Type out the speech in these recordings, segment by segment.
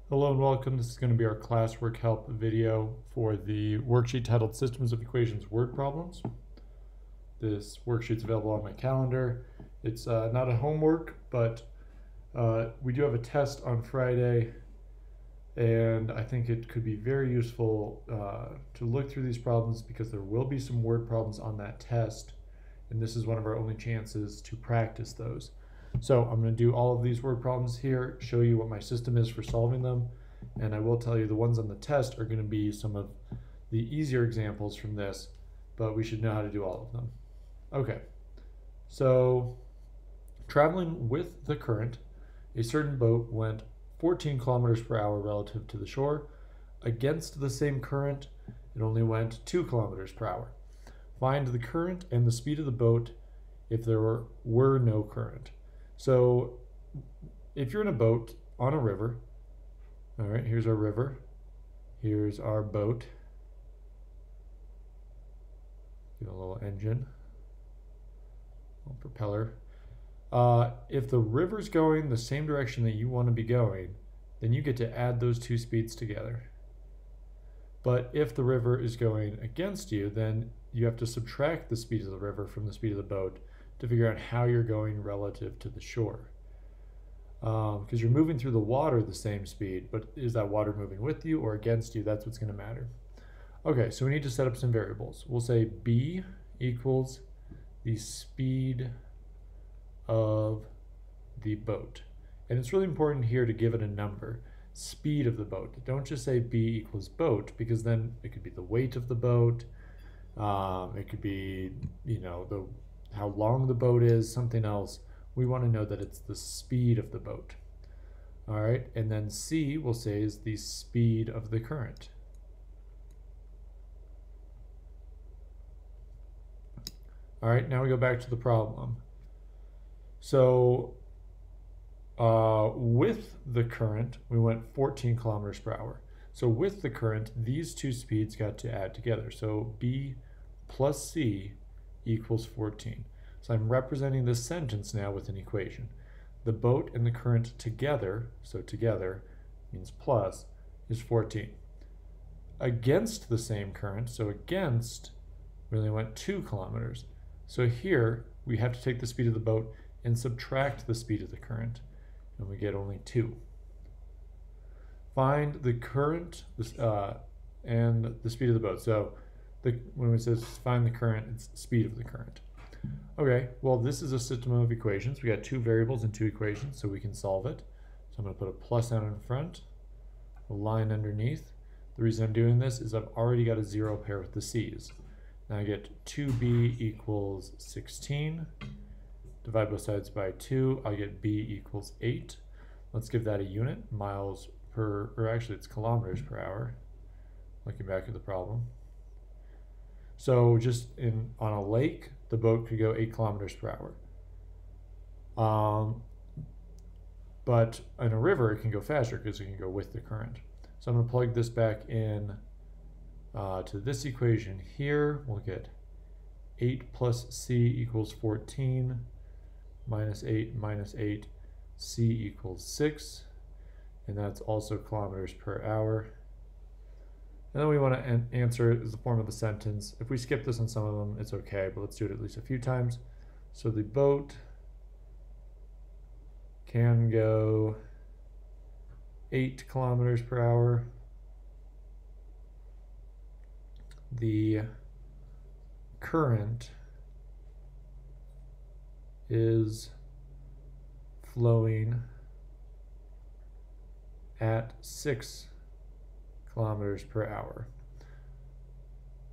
Hello and welcome. This is going to be our classwork help video for the worksheet titled Systems of Equations Word Problems. This worksheet's available on my calendar. It's not a homework, but we do have a test on Friday, and I think it could be very useful to look through these problems because there will be some word problems on that test, and this is one of our only chances to practice those. So I'm going to do all of these word problems here, show you what my system is for solving them, and I will tell you the ones on the test are going to be some of the easier examples from this, but we should know how to do all of them. Okay, so traveling with the current, a certain boat went 14 kilometers per hour relative to the shore. Against the same current, it only went 2 kilometers per hour. Find the current and the speed of the boat if there were no current. So if you're in a boat on a river, all right, here's our river, here's our boat, get a little engine, a little propeller. If the river's going the same direction that you want to be going, then you get to add those two speeds together. But if the river is going against you, then you have to subtract the speed of the river from the speed of the boat to figure out how you're going relative to the shore. Because you're moving through the water the same speed, but is that water moving with you or against you? That's what's going to matter. Okay, so we need to set up some variables. We'll say B equals the speed of the boat. And it's really important here to give it a number. Speed of the boat. Don't just say B equals boat, because then it could be the weight of the boat. It could be, how long the boat is, something else. We want to know that it's the speed of the boat. All right, and then C we'll say is the speed of the current. All right, now we go back to the problem. So with the current, we went 14 kilometers per hour. So with the current, these two speeds got to add together. So B plus C equals 14. So I'm representing this sentence now with an equation. The boat and the current together, so together means plus, is 14. Against the same current, so against, we only went 2 kilometers. So here we have to take the speed of the boat and subtract the speed of the current, and we get only 2. Find the current and the speed of the boat. So when it says find the current, it's speed of the current. Okay, well this is a system of equations. We got 2 variables and 2 equations, so we can solve it. So I'm going to put a plus out in front, a line underneath. The reason I'm doing this is I've already got a 0 pair with the C's. Now I get 2b equals 16. Divide both sides by 2, I'll get b equals 8. Let's give that a unit, miles per, or actually it's kilometers per hour, looking back at the problem. So just on a lake, the boat could go 8 kilometers per hour. But in a river, it can go faster because it can go with the current. So I'm going to plug this back in to this equation here. We'll get 8 plus c equals 14, minus 8, c equals 6, and that's also kilometers per hour. And then we want to answer it as the form of the sentence. If we skip this on some of them, it's okay, but let's do it at least a few times. So the boat can go 8 kilometers per hour. The current is flowing at 6 kilometers per hour.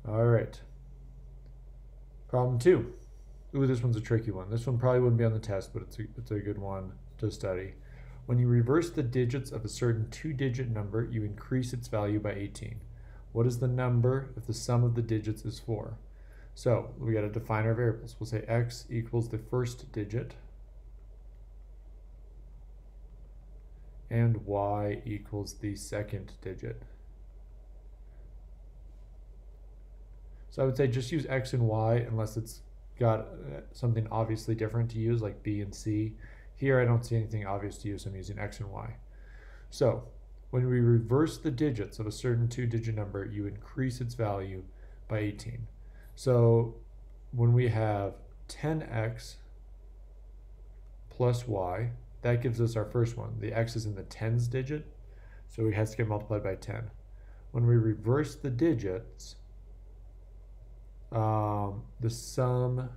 All right. Problem 2. Ooh, this one's a tricky one. This one probably wouldn't be on the test, but it's a good one to study. When you reverse the digits of a certain 2-digit number, you increase its value by 18. What is the number if the sum of the digits is 4? So we got to define our variables. We'll say x equals the first digit and y equals the second digit. So I would say just use x and y unless it's got something obviously different to use, like b and c. Here I don't see anything obvious to use, so I'm using x and y. So When we reverse the digits of a certain two-digit number, you increase its value by 18. So when we have 10x plus y, that gives us our first one. The x is in the tens digit, so it has to get multiplied by 10. When we reverse the digits, the sum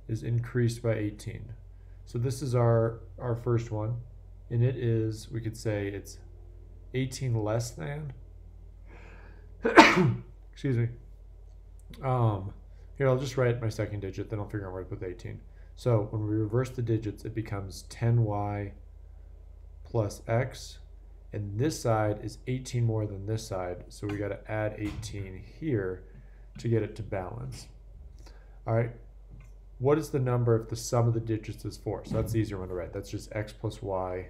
is increased by 18. So this is our first one, and it is, we could say it's 18 less than, excuse me. Here, I'll just write my second digit, then I'll figure out where to put the 18. So when we reverse the digits, it becomes 10y plus x, and this side is 18 more than this side, so we got to add 18 here to get it to balance. All right, what is the number if the sum of the digits is 4? So that's the easier one to write. That's just x plus y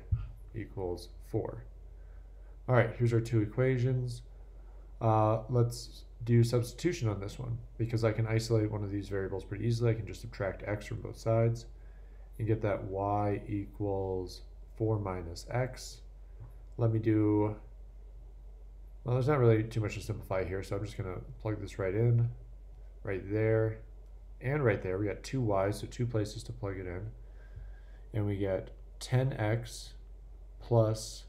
equals 4. All right, here's our two equations. Let's do substitution on this one, because I can isolate one of these variables pretty easily. I can just subtract x from both sides and get that y equals 4 minus x. Let me do, well, there's not really too much to simplify here, so I'm just going to plug this right in, right there, and right there. We got two y's, so two places to plug it in. And we get 10x plus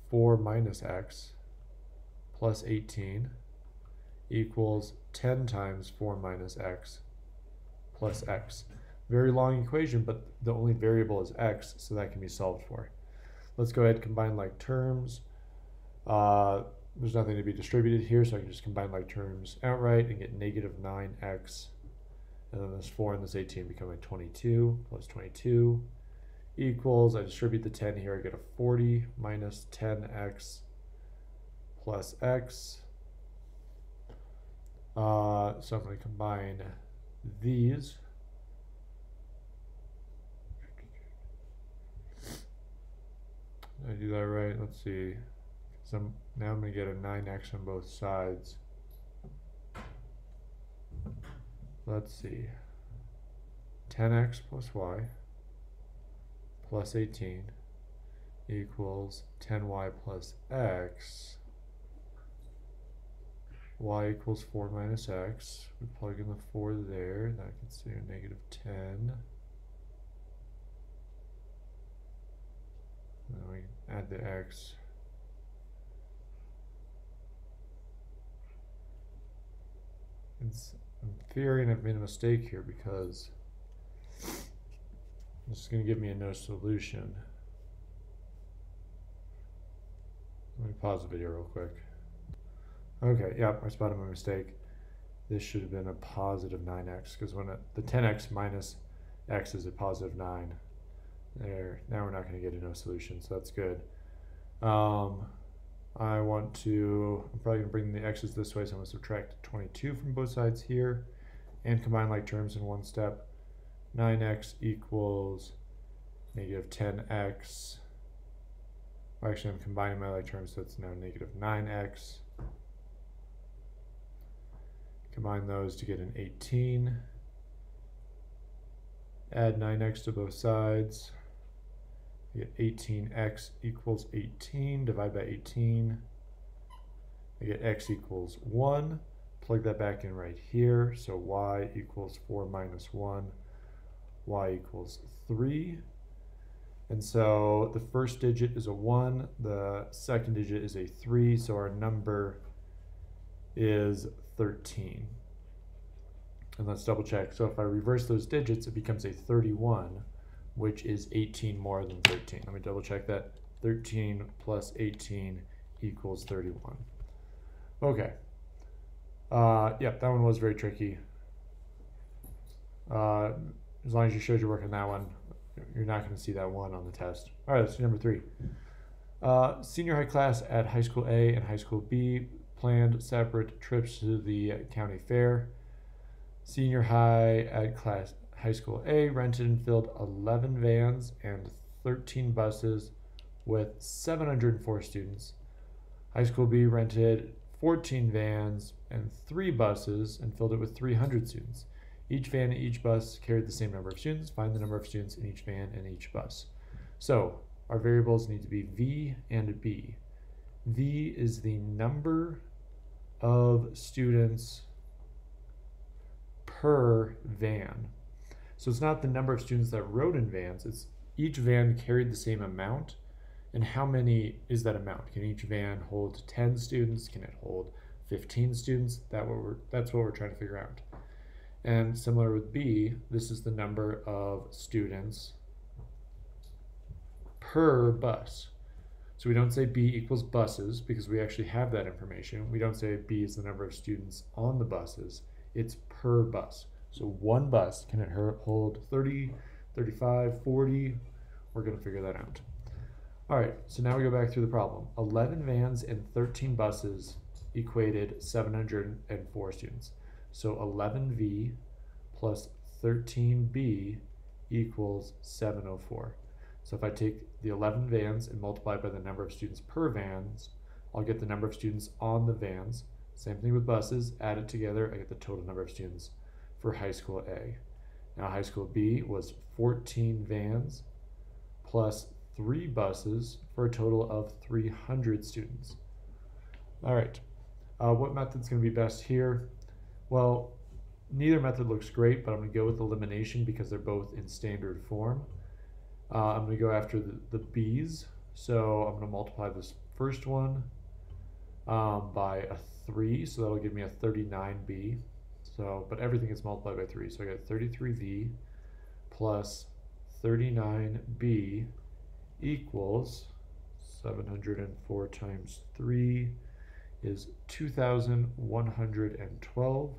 4 minus x plus 18 equals 10 times 4 minus x plus x. Very long equation, but the only variable is x, so that can be solved for. Let's go ahead and combine like terms. There's nothing to be distributed here, so I can just combine like terms outright and get negative 9x. And then this 4 and this 18 become like 22 plus 22 equals, I distribute the 10 here, I get a 40 minus 10x plus x. So I'm going to combine these. Did I do that right? Let's see. So now I'm going to get a 9x on both sides. Let's see. 10x plus y plus 18 equals 10y plus x. Y equals 4 minus x. We plug in the 4 there. That gets to negative 10. And then we add the x. I'm fearing I've made a mistake here because this is going to give me a no solution. Let me pause the video real quick. Okay, yep, I spotted my mistake. This should have been a positive 9x, because when the 10x minus x is a positive 9. There, now we're not going to get a no solution, so that's good. I'm probably going to bring the x's this way, so I'm going to subtract 22 from both sides here, and combine like terms in one step. 9x equals negative 10x. Well, actually, I'm combining my like terms, so it's now negative 9x. Combine those to get an 18. Add 9x to both sides. I get 18x equals 18. Divide by 18. I get x equals 1. Plug that back in right here. So y equals 4 minus 1. Y equals 3. And so the first digit is a 1. The second digit is a 3. So our number is 13. And let's double check. So if I reverse those digits, it becomes a 31, which is 18 more than 13. Let me double check that. 13 plus 18 equals 31. Okay. Yep, that one was very tricky. As long as you showed your work on that one, you're not going to see that one on the test. All right, let's do number 3. Senior high class at high school A and high school B planned separate trips to the county fair. Senior high at high school A rented and filled 11 vans and 13 buses with 704 students. High school B rented 14 vans and 3 buses and filled it with 300 students. Each van and each bus carried the same number of students. Find the number of students in each van and each bus. So our variables need to be V and B. V is the number of students per van. So it's not the number of students that rode in vans, it's each van carried the same amount, and how many is that amount? Can each van hold 10 students? Can it hold 15 students? That's what we're trying to figure out. And similar with B, this is the number of students per bus. So we don't say B equals buses because we actually have that information. We don't say B is the number of students on the buses. It's per bus. So one bus, can it hold 30, 35, 40? We're going to figure that out. All right, so now we go back through the problem. 11 vans and 13 buses equated 704 students. So 11V plus 13B equals 704. So if I take the 11 vans and multiply by the number of students per vans, I'll get the number of students on the vans. Same thing with buses, add it together, I get the total number of students for high school A. Now high school B was 14 vans plus 3 buses for a total of 300 students. All right, what method's going to be best here? Well, neither method looks great, but I'm going to go with elimination because they're both in standard form. I'm going to go after the B's, so I'm going to multiply this first one by a 3, so that'll give me a 39B. So, but everything is multiplied by 3, so I got 33V plus 39B equals 704 times 3 is 2,112.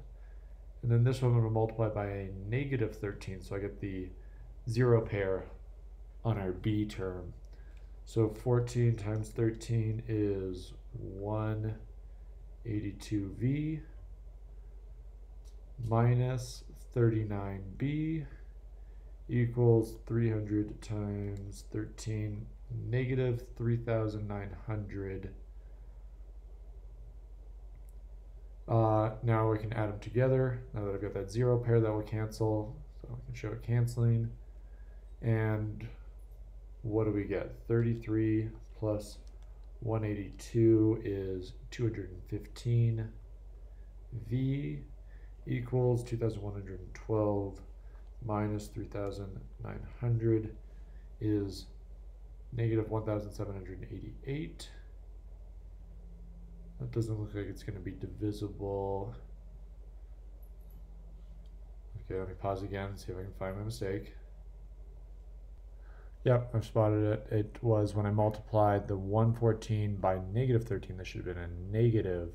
And then this one I'm going to multiply by a negative 13, so I get the 0 pair on our B term. So 14 times 13 is 182V minus 39B equals 300 times 13 negative 3,900. Now we can add them together. Now that I've got that 0 pair, that will cancel, so I can show it canceling. And what do we get? 33 plus 182 is 215. V equals 2,112 minus 3,900 is negative 1,788. That doesn't look like it's going to be divisible. Okay, let me pause again and see if I can find my mistake. Yep, I've spotted it. It was when I multiplied the 114 by negative 13, that should have been a negative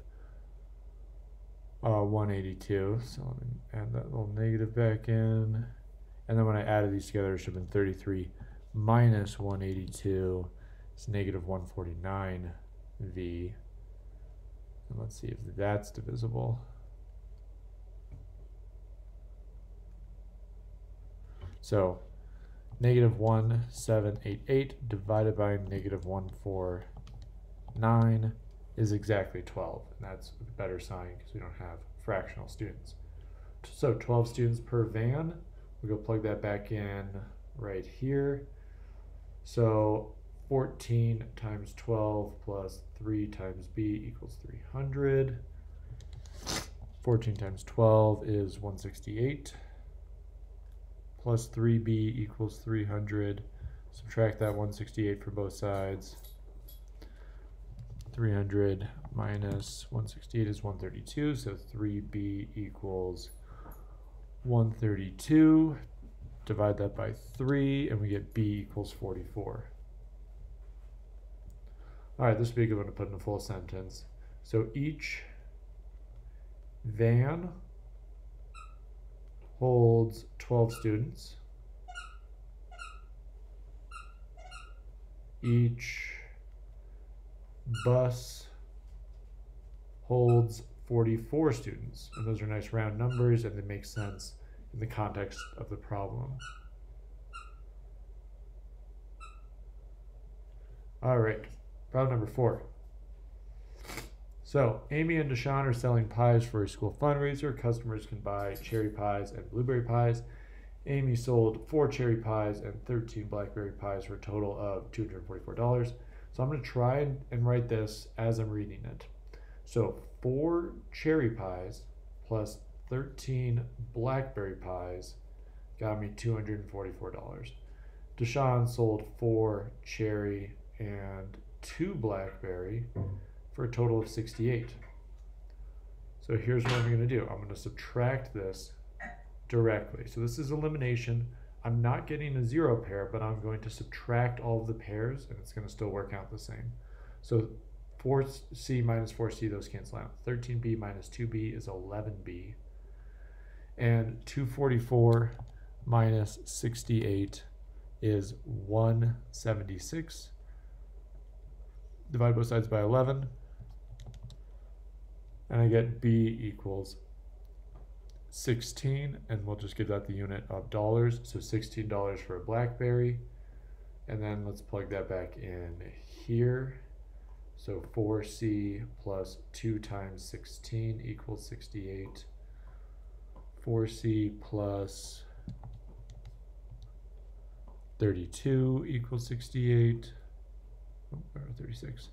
182. So let me add that little negative back in. And then when I added these together, it should have been 33 minus 182. It's negative 149V. And let's see if that's divisible. So negative 1788 divided by negative 149 is exactly 12. And that's a better sign because we don't have fractional students. So 12 students per van. We'll go plug that back in right here. So 14 times 12 plus 3 times B equals 300. 14 times 12 is 168. Plus 3B equals 300. Subtract that 168 from both sides. 300 minus 168 is 132, so 3B equals 132. Divide that by 3, and we get B equals 44. All right, this would be a good one to put in a full sentence. So each van holds 12 students. Each bus holds 44 students. And those are nice round numbers, and they make sense in the context of the problem. All right, problem number 4. So Amy and Deshaun are selling pies for a school fundraiser. Customers can buy cherry pies and blueberry pies. Amy sold 4 cherry pies and 13 blackberry pies for a total of $244. So I'm going to try and write this as I'm reading it. So 4 cherry pies plus 13 blackberry pies got me $244. Deshaun sold 4 cherry and 2 blackberry for a total of 68. So here's what I'm going to do. I'm going to subtract this directly. So this is elimination. I'm not getting a zero pair, but I'm going to subtract all of the pairs, and it's going to still work out the same. So 4c minus 4c, those cancel out. 13b minus 2b is 11b. And 244 minus 68 is 176. Divide both sides by 11. And I get b equals 16, and we'll just give that the unit of dollars. So $16 for a blackberry. And then let's plug that back in here. So 4c plus 2 times 16 equals 68. 4c plus 32 equals 68. Oh, 36.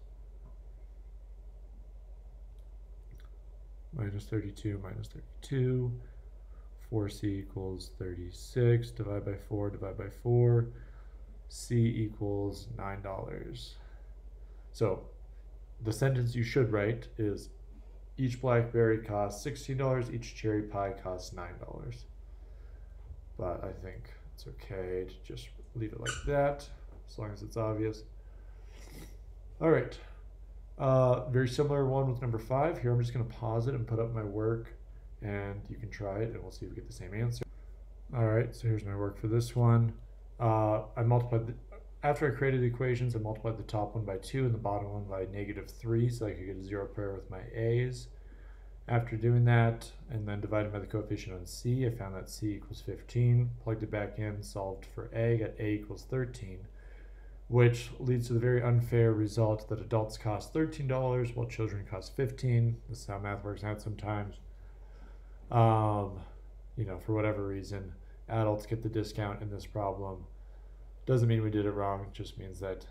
Minus 32 minus 32. 4c equals 36. Divide by 4, divide by 4. C equals $9. So the sentence you should write is each blackberry costs $16, each cherry pie costs $9. But I think it's okay to just leave it like that, as long as it's obvious. All right, very similar one with number 5. Here I'm just gonna pause it and put up my work, and you can try it and we'll see if we get the same answer. All right, so here's my work for this one. I multiplied after I created the equations, I multiplied the top one by 2 and the bottom one by -3 so I could get a zero pair with my a's. After doing that and then dividing by the coefficient on c, I found that c equals 15, plugged it back in, solved for a, got a equals 13, which leads to the very unfair result that adults cost $13 while children cost 15. This is how math works out sometimes. You know, for whatever reason, adults get the discount in this problem. Doesn't mean we did it wrong, it just means that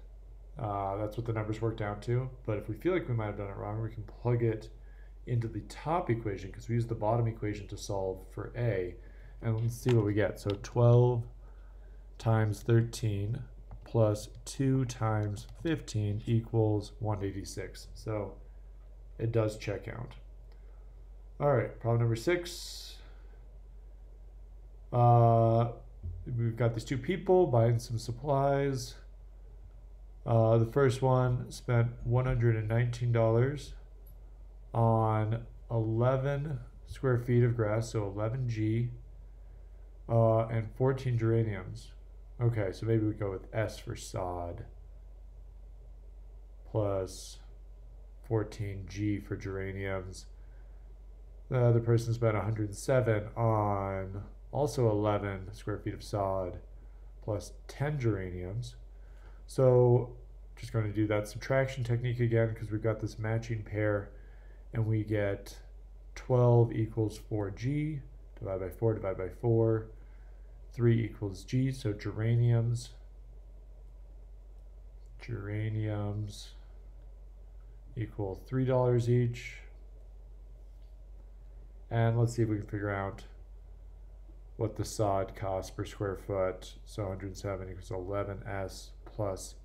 that's what the numbers worked out to. But if we feel like we might have done it wrong, we can plug it into the top equation because we used the bottom equation to solve for a. And let's see what we get. So 12 times 13 plus 2 times 15 equals 186. So it does check out. All right, problem number 6. We've got these two people buying some supplies. The first one spent $119 on 11 square feet of grass, so 11G, and 14 geraniums. Okay, so maybe we go with S for sod, plus 14G for geraniums. The other person spent 107 on also 11 square feet of sod, plus 10 geraniums. So just going to do that subtraction technique again because we've got this matching pair, and we get 12 equals 4G, divide by 4, divide by 4, 3 equals G, so geraniums equal $3 each. And let's see if we can figure out what the sod costs per square foot. So 107 equals 11S plus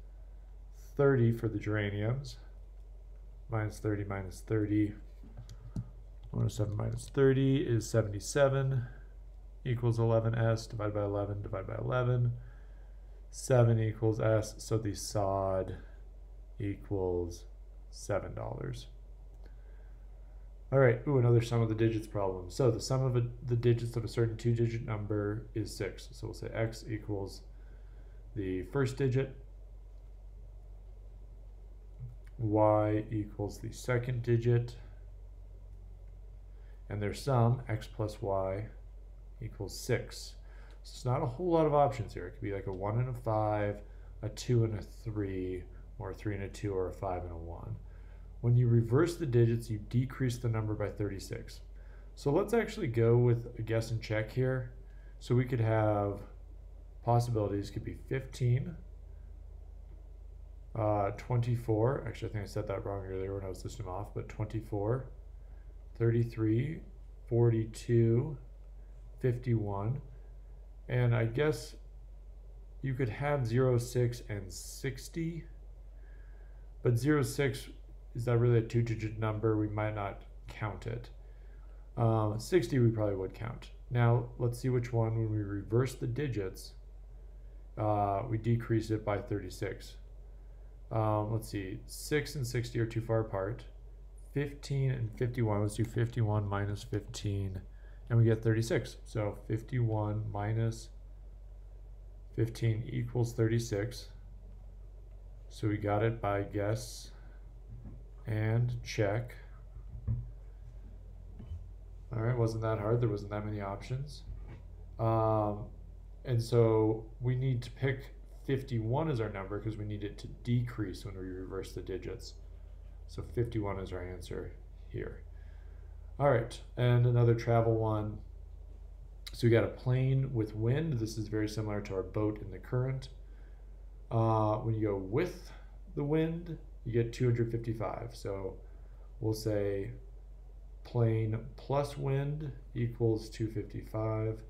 30 for the geraniums. Minus 30 minus 30. 107 minus 30 is 77 equals 11S. Divided by 11, divided by 11. 7 equals S, so the sod equals $7. All right, another sum of the digits problem. So the sum of the digits of a certain 2-digit number is 6. So we'll say X equals the first digit, Y equals the second digit, and their sum, X plus Y, equals 6. So it's not a whole lot of options here. It could be like a 1 and a 5, a 2 and a 3, or a 3 and a 2, or a 5 and a 1. When you reverse the digits, you decrease the number by 36. So let's actually go with a guess and check here. So we could have possibilities could be 15, 24, actually I think I said that wrong earlier when I was listing them off, but 24, 33, 42, 51, and I guess you could have 0, 6, and 60, but 0, 6, is that really a two-digit number? We might not count it. 60 we probably would count. Now let's see which one, when we reverse the digits, we decrease it by 36. Let's see, 6 and 60 are too far apart. 15 and 51, let's do 51 minus 15, and we get 36. So 51 minus 15 equals 36. So we got it by guess and check. All right, wasn't that hard. There wasn't that many options. And so we need to pick 51 as our number because we need it to decrease when we reverse the digits. So 51 is our answer here. All right, and another travel one. So we got a plane with wind. This is very similar to our boat in the current. When you go with the wind, you get 255. So we'll say plane plus wind equals 255.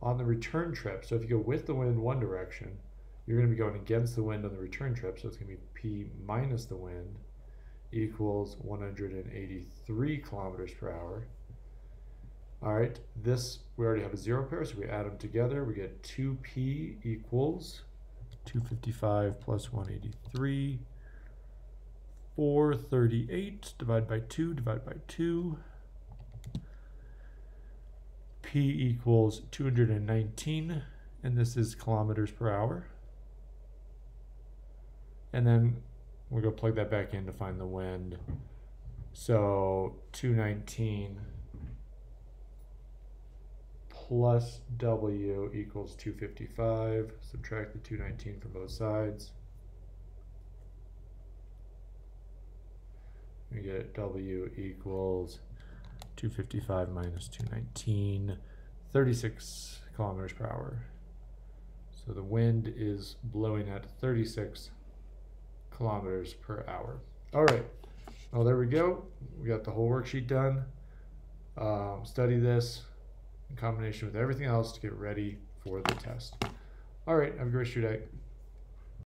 On the return trip, so if you go with the wind one direction, you're going to be going against the wind on the return trip, so it's going to be P minus the wind equals 183 kilometers per hour. All right, this, we already have a zero pair, so we add them together. We get 2P equals 255 plus 183. 438 divided by 2, divide by 2. P equals 219, and this is kilometers per hour. And then we're going to plug that back in to find the wind. So 219 plus W equals 255. Subtract the 219 from both sides. We get W equals 255 minus 219, 36 kilometers per hour. So the wind is blowing at 36 kilometers per hour. All right, well, there we go. We got the whole worksheet done. Study this in combination with everything else to get ready for the test. All right, have a great rest of your day.